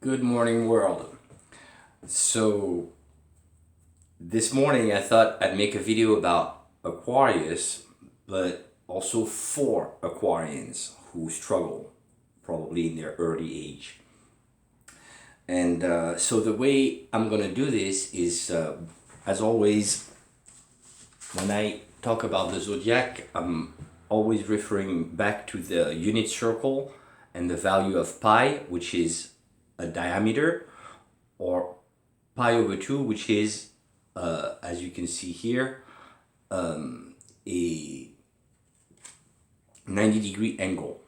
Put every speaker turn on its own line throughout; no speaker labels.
Good morning, world. So, this morning I thought I'd make a video about Aquarius, but also for Aquarians who struggle, probably in their early age. And so, the way I'm gonna do this is, as always, when I talk about the zodiac, I'm always referring back to the unit circle and the value of pi, which is a diameter, or pi over 2, which is, as you can see here, a 90-degree angle.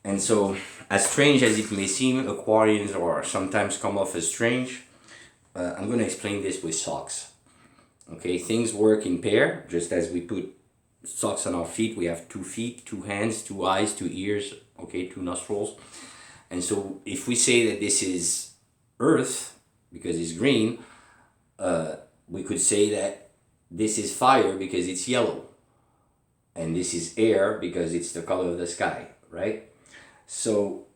And so, as strange as it may seem, Aquarians are sometimes come off as strange. I'm going to explain this with socks. Okay, things work in pair, just as we put socks on our feet. We have 2 feet, 2 hands, 2 eyes, 2 ears, okay, 2 nostrils. And so, if we say that this is Earth, because it's green, we could say that this is fire because it's yellow, and this is air because it's the color of the sky, right? So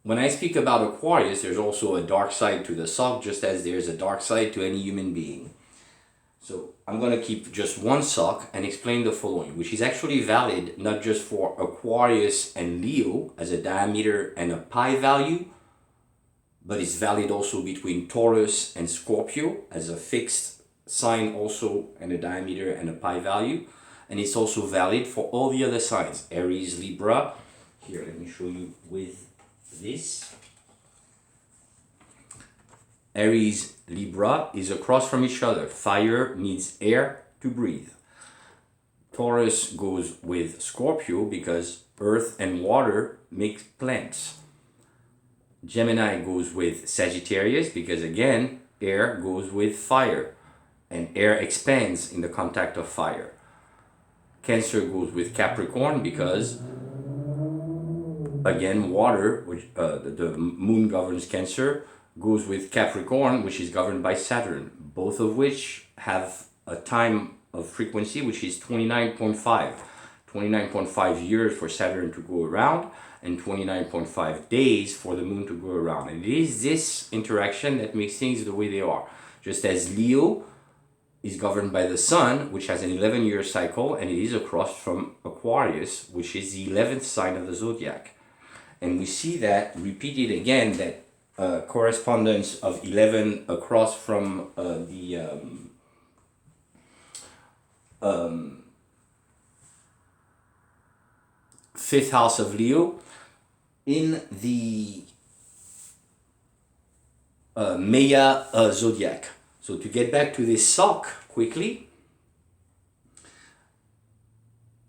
when I speak about Aquarius, there's also a dark side to the sock, just as there's a dark side to any human being. So I'm going to keep just one sock and explain the following, which is actually valid not just for Aquarius and Leo as a diameter and a pi value, but it's valid also between Taurus and Scorpio as a fixed sign also, and a diameter and a pi value. And it's also valid for all the other signs, Aries, Libra. Here, let me show you with this. Aries, Libra is across from each other. Fire needs air to breathe. Taurus goes with Scorpio because earth and water make plants. Gemini goes with Sagittarius because, again, air goes with fire, and air expands in the contact of fire. Cancer goes with Capricorn because, again, water, which the moon governs Cancer, goes with Capricorn, which is governed by Saturn, both of which have a time of frequency which is 29.5. 29.5 years for Saturn to go around, and 29.5 days for the moon to go around. And it is this interaction that makes things the way they are. Just as Leo is governed by the sun, which has an 11-year cycle, and it is across from Aquarius, which is the 11th sign of the zodiac. And we see that repeated again, that correspondence of 11 across from the fifth house of Leo in the Maya zodiac. So to get back to this sock quickly,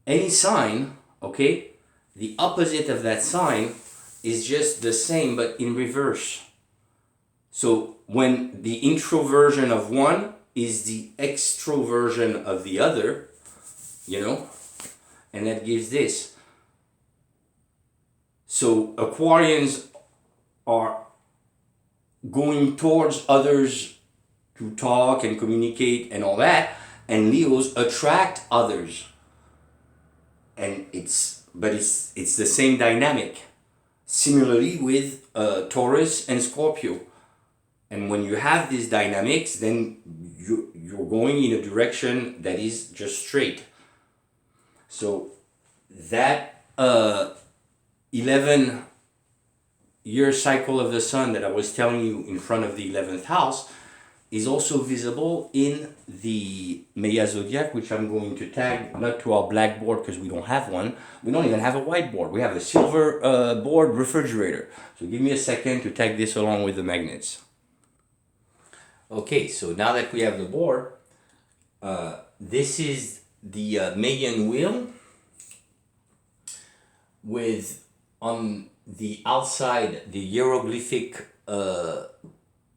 any sign, okay, the opposite of that sign is just the same but in reverse. So when the introversion of one is the extroversion of the other, and that gives this. So Aquarians are going towards others to talk and communicate and all that, and Leos attract others. And it's the same dynamic. Similarly with Taurus and Scorpio. And when you have these dynamics, then you're going in a direction that is just straight. So that 11-year cycle of the sun that I was telling you in front of the 11th house is also visible in the Maya zodiac, which I'm going to tag not to our blackboard because we don't have one. We don't even have a whiteboard. We have a silver board refrigerator. So give me a second to tag this along with the magnets. Okay, so now that we have the board, this is the Mayan wheel with, on the outside, the hieroglyphic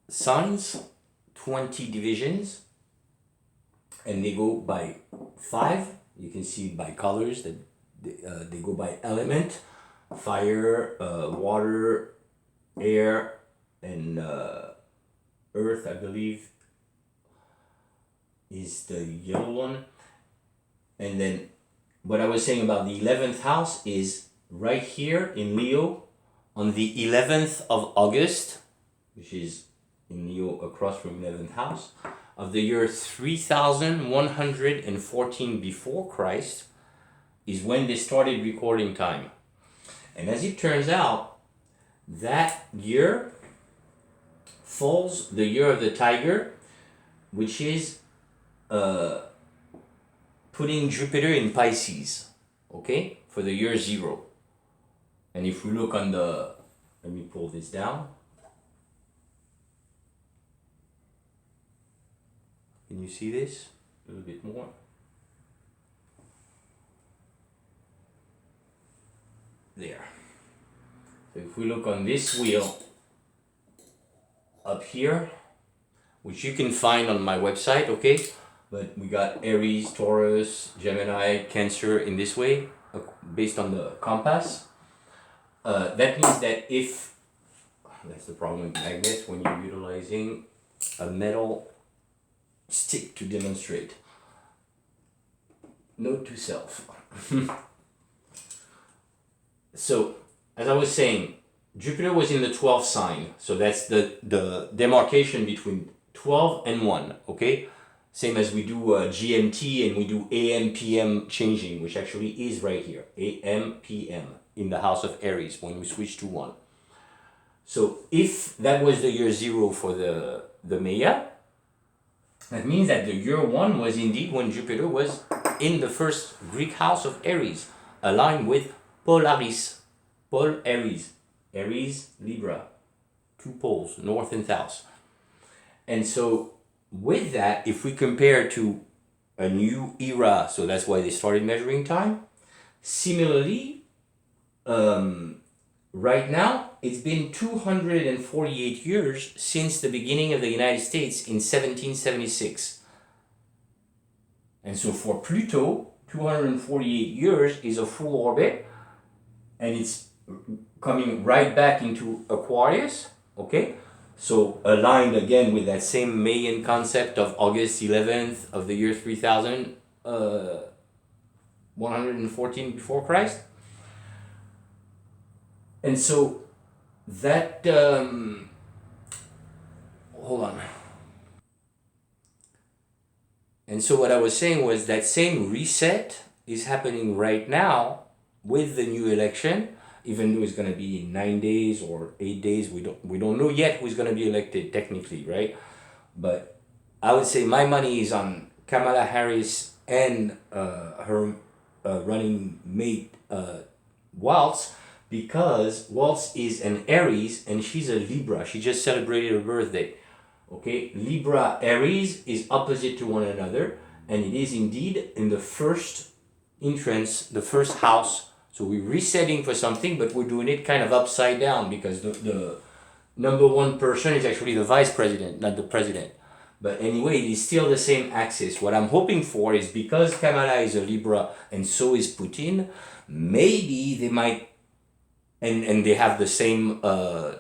signs, 20 divisions, and they go by 5. You can see by colors that they go by element: fire, water, air, and earth, I believe, is the yellow one. And then what I was saying about the 11th house is right here in Leo, on the 11th of August, which is in Leo across from 11th house, of the year 3114 before Christ, is when they started recording time. And as it turns out, that year falls the year of the tiger, which is putting Jupiter in Pisces, okay, for the year 0. And if we look on the, let me pull this down. Can you see this a little bit more? There. So if we look on this wheel up here, which you can find on my website, okay? But we got Aries, Taurus, Gemini, Cancer in this way, based on the compass. That means that if, that's the problem with magnets when you're utilizing a metal stick to demonstrate. Note to self. So, as I was saying, Jupiter was in the 12th sign. So that's the demarcation between 12 and 1, okay? Same as we do GMT and we do AM, PM changing, which actually is right here. AM, PM in the house of Aries when we switch to 1. So if that was the year 0 for the Maya, that means that the year 1 was indeed when Jupiter was in the first Greek house of Aries, aligned with Polaris, Pole Aries, Aries, Libra, 2 poles, north and south. And so with that, if we compare to a new era, so that's why they started measuring time, similarly, right now, it's been 248 years since the beginning of the United States in 1776. And so for Pluto, 248 years is a full orbit, and it's coming right back into Aquarius, okay? So aligned again with that same Mayan concept of August 11th of the year 3114 before Christ. And so that, hold on. And so what I was saying was that same reset is happening right now with the new election, even though it's going to be in 9 days or 8 days. We don't know yet who's going to be elected technically, right? But I would say my money is on Kamala Harris and her running mate Waltz, because Waltz is an Aries and she's a Libra. She just celebrated her birthday. Okay, Libra Aries is opposite to one another, and it is indeed in the first entrance, the first house. So we're resetting for something, but we're doing it kind of upside down, because the number one person is actually the vice president, not the president. But anyway, it is still the same axis. What I'm hoping for is, because Kamala is a Libra and so is Putin, maybe they might, and they have the same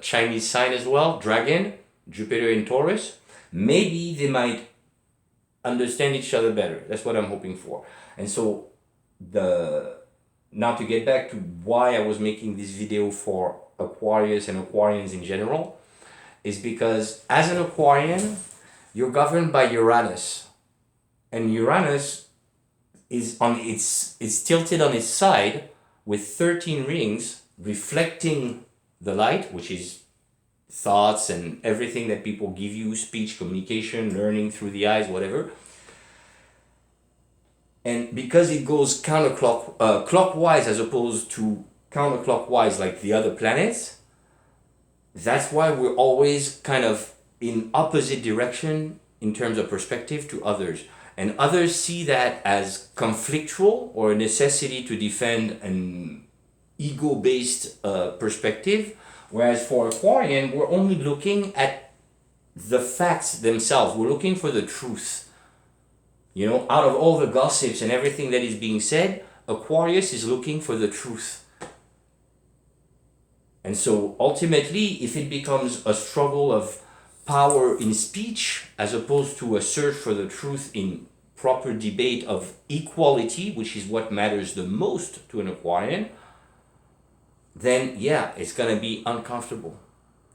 Chinese sign as well, dragon, Jupiter in Taurus, maybe they might understand each other better. That's what I'm hoping for. And so now to get back to why I was making this video for Aquarius and Aquarians in general, is because as an Aquarian, you're governed by Uranus. And Uranus is it's tilted on its side with 13 rings reflecting the light, which is thoughts and everything that people give you, speech, communication, learning through the eyes, whatever. And because it goes clockwise as opposed to counterclockwise like the other planets, that's why we're always kind of in opposite direction in terms of perspective to others. And others see that as conflictual or a necessity to defend an ego-based perspective. Whereas for Aquarian, we're only looking at the facts themselves. We're looking for the truth. You know, out of all the gossips and everything that is being said, Aquarius is looking for the truth. And so ultimately, if it becomes a struggle of power in speech as opposed to a search for the truth in proper debate of equality, which is what matters the most to an Aquarian, then yeah, it's gonna be uncomfortable.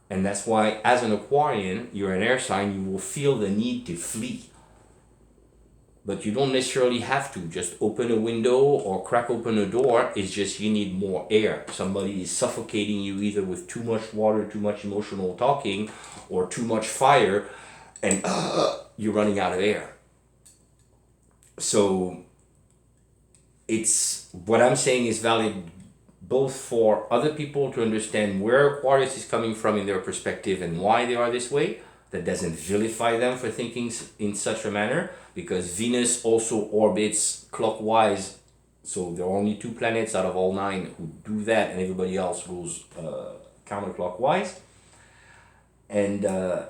And that's why, as an Aquarian, you're an air sign, you will feel the need to flee. But you don't necessarily have to just open a window or crack open a door. It's just you need more air. Somebody is suffocating you either with too much water, too much emotional talking, or too much fire, and you're running out of air. So it's what I'm saying is valid both for other people to understand where Aquarius is coming from in their perspective and why they are this way. That doesn't vilify them for thinking in such a manner, because Venus also orbits clockwise. So there are only 2 planets out of all 9 who do that, and everybody else goes counterclockwise. And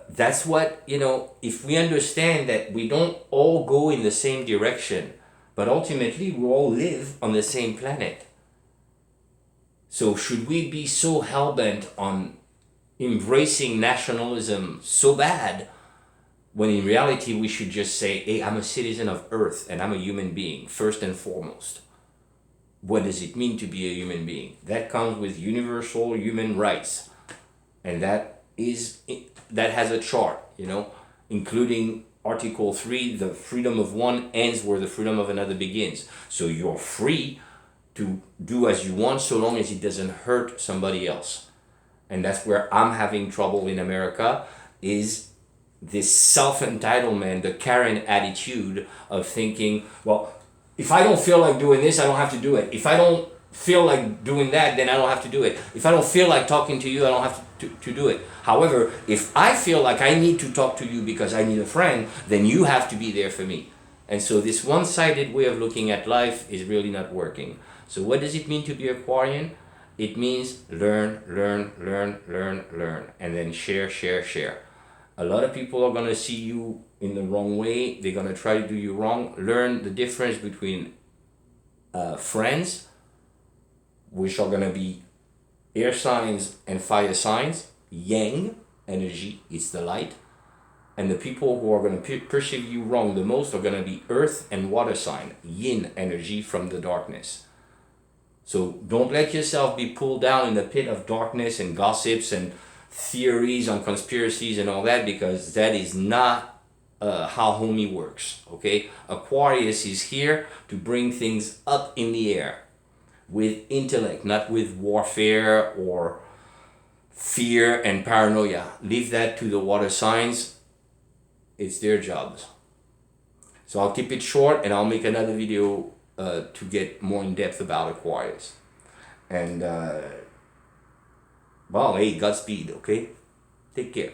that's what, if we understand that we don't all go in the same direction, but ultimately we all live on the same planet. So should we be so hell-bent on embracing nationalism so bad, when in reality we should just say, hey, I'm a citizen of Earth and I'm a human being, first and foremost. What does it mean to be a human being? That comes with universal human rights. And that has a chart, including Article 3, the freedom of one ends where the freedom of another begins. So you're free to do as you want so long as it doesn't hurt somebody else. And that's where I'm having trouble in America, is this self-entitlement, the Karen attitude of thinking, well, if I don't feel like doing this, I don't have to do it. If I don't feel like doing that, then I don't have to do it. If I don't feel like talking to you, I don't have to do it. However, if I feel like I need to talk to you because I need a friend, then you have to be there for me. And so this one-sided way of looking at life is really not working. So what does it mean to be Aquarian? It means learn, and then share. A lot of people are going to see you in the wrong way. They're going to try to do you wrong. Learn the difference between friends, which are going to be air signs and fire signs. Yang energy is the light. And the people who are going to perceive you wrong the most are going to be earth and water sign, yin energy from the darkness. So don't let yourself be pulled down in the pit of darkness and gossips and theories on conspiracies and all that, because that is not how homie works, okay? Aquarius is here to bring things up in the air with intellect, not with warfare or fear and paranoia. Leave that to the water signs. It's their jobs. So I'll keep it short, and I'll make another video to get more in depth about Aquarius. And well, hey, Godspeed, okay? Take care.